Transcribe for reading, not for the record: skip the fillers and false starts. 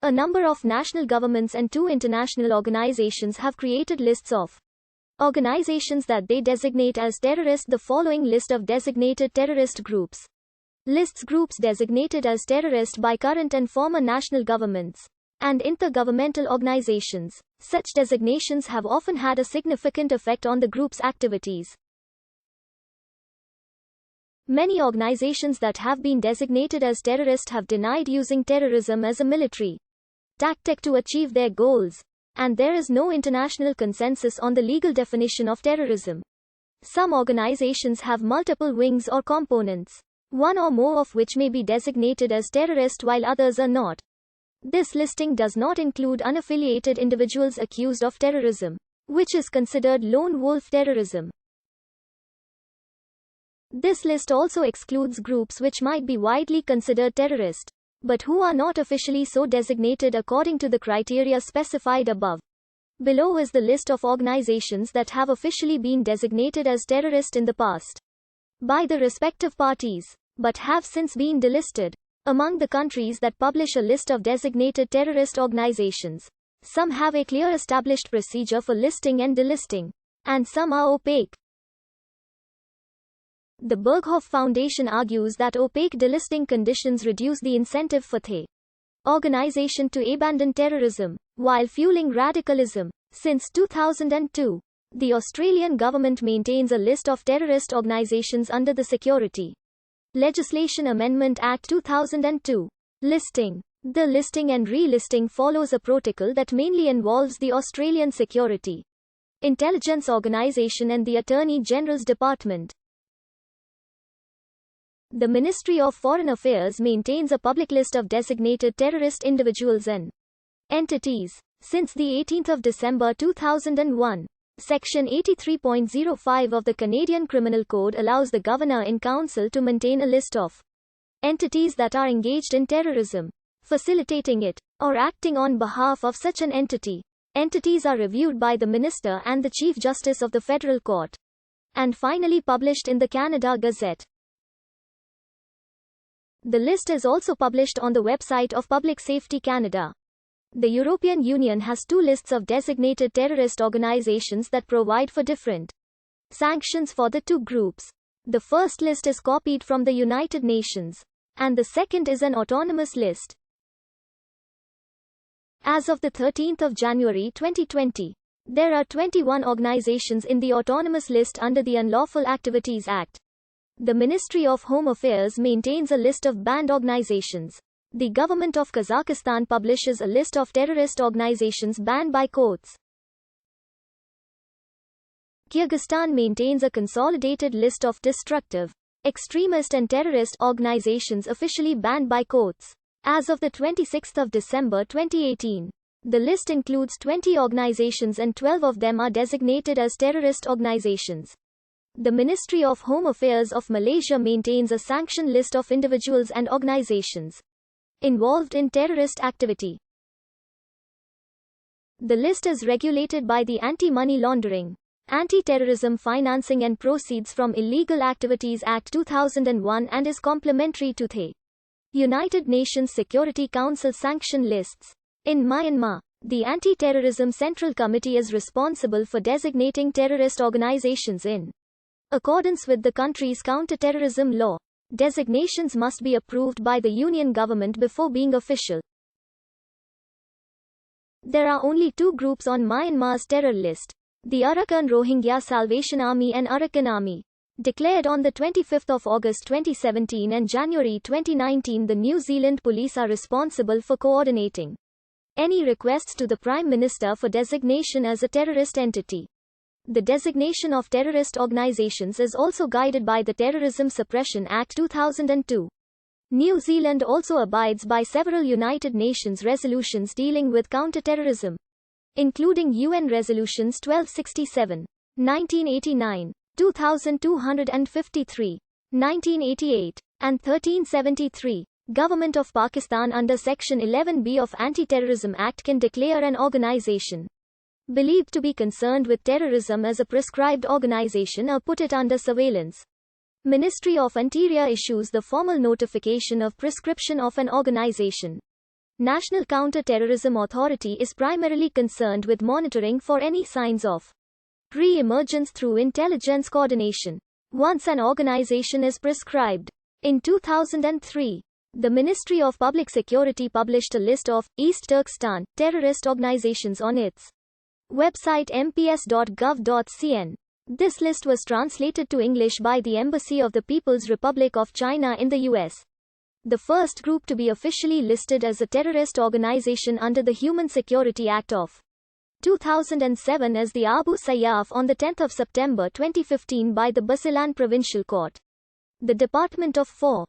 A number of national governments and 2 international organizations have created lists of organizations that they designate as terrorist. The following list of designated terrorist groups lists groups designated as terrorist by current and former national governments and intergovernmental organizations. Such designations have often had a significant effect on the group's activities. Many organizations that have been designated as terrorist have denied using terrorism as a military tactic to achieve their goals, and there is no international consensus on the legal definition of terrorism. Some organizations have multiple wings or components, one or more of which may be designated as terrorist while others are not. This listing does not include unaffiliated individuals accused of terrorism, which is considered lone wolf terrorism. This list also excludes groups which might be widely considered terrorist, but who are not officially so designated according to the criteria specified above. Below is the list of organizations that have officially been designated as terrorist in the past by the respective parties, but have since been delisted. Among the countries that publish a list of designated terrorist organizations, some have a clear established procedure for listing and delisting, and some are opaque. The Berghoff Foundation argues that opaque delisting conditions reduce the incentive for the organization to abandon terrorism, while fueling radicalism. Since 2002, the Australian government maintains a list of terrorist organizations under the Security Legislation Amendment Act 2002. Listing. The listing and relisting follows a protocol that mainly involves the Australian Security Intelligence Organisation and the Attorney General's Department. The Ministry of Foreign Affairs maintains a public list of designated terrorist individuals and entities. Since the 18th of December 2001, Section 83.05 of the Canadian Criminal Code allows the Governor-in-Council to maintain a list of entities that are engaged in terrorism, facilitating it, or acting on behalf of such an entity. Entities are reviewed by the Minister and the Chief Justice of the Federal Court, and finally published in the Canada Gazette. The list is also published on the website of Public Safety Canada. The European Union has 2 lists of designated terrorist organizations that provide for different sanctions for the 2 groups. The first list is copied from the United Nations, and the second is an autonomous list. As of the 13th of January 2020, there are 21 organizations in the autonomous list under the Unlawful Activities Act. The Ministry of Home Affairs maintains a list of banned organizations. The government of Kazakhstan publishes a list of terrorist organizations banned by courts. Kyrgyzstan maintains a consolidated list of destructive, extremist and terrorist organizations officially banned by courts. As of the 26th of December 2018, the list includes 20 organizations and 12 of them are designated as terrorist organizations. The Ministry of Home Affairs of Malaysia maintains a sanctioned list of individuals and organizations involved in terrorist activity. The list is regulated by the Anti-Money Laundering, Anti-Terrorism Financing and Proceeds from Illegal Activities Act 2001 and is complementary to the United Nations Security Council sanction lists. In Myanmar, the Anti-Terrorism Central Committee is responsible for designating terrorist organizations in accordance with the country's counter-terrorism law. Designations must be approved by the Union government before being official. There are only 2 groups on Myanmar's terror list: the Arakan Rohingya Salvation Army and Arakan Army. Declared on the 25th of August 2017 and January 2019, the New Zealand police are responsible for coordinating any requests to the Prime Minister for designation as a terrorist entity. The designation of terrorist organizations is also guided by the Terrorism Suppression Act 2002. New Zealand also abides by several United Nations resolutions dealing with counter-terrorism, including UN Resolutions 1267, 1989, 2253, 1988, and 1373. Government of Pakistan under Section 11B of Anti-Terrorism Act can declare an organization believed to be concerned with terrorism as a prescribed organization or put it under surveillance. Ministry of Interior issues the formal notification of prescription of an organization. National Counter-Terrorism Authority is primarily concerned with monitoring for any signs of re-emergence through intelligence coordination. Once an organization is prescribed. In 2003, the Ministry of Public Security published a list of East Turkestan terrorist organizations on its website mps.gov.cn. This list was translated to English by the Embassy of the People's Republic of China in the US. The first group to be officially listed as a terrorist organization under the Human Security Act of 2007 is the Abu Sayyaf on 10 September 2015 by the Basilan Provincial Court. The Department of 4